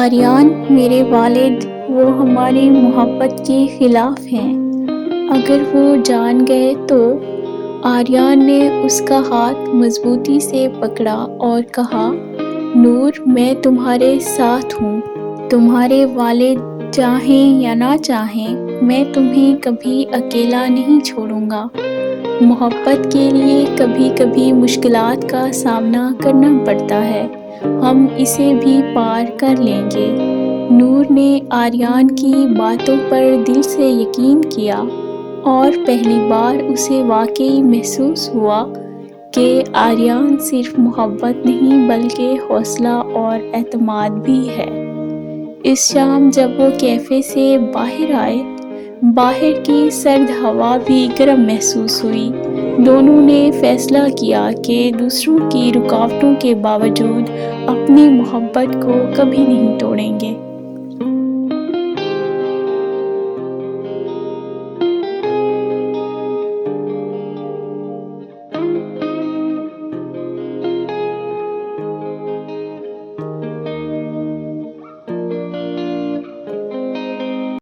آریان میرے والد وہ ہماری محبت کے خلاف ہیں۔ اگر وہ جان گئے تو آریان نے اس کا ہاتھ مضبوطی سے پکڑا اور کہا، نور میں تمہارے ساتھ ہوں۔ تمہارے والد چاہیں یا نہ چاہیں میں تمہیں کبھی اکیلا نہیں چھوڑوں گا۔ محبت کے لیے کبھی کبھی مشکلات کا سامنا کرنا پڑتا ہے، ہم اسے بھی پار کر لیں گے۔ نور نے آریان کی باتوں پر دل سے یقین کیا اور پہلی بار اسے واقعی محسوس ہوا کہ آریان صرف محبت نہیں بلکہ حوصلہ اور اعتماد بھی ہے۔ اس شام جب وہ کیفے سے باہر آئے، باہر کی سرد ہوا بھی گرم محسوس ہوئی۔ دونوں نے فیصلہ کیا کہ دوسروں کی رکاوٹوں کے باوجود اپنی محبت کو کبھی نہیں توڑیں گے۔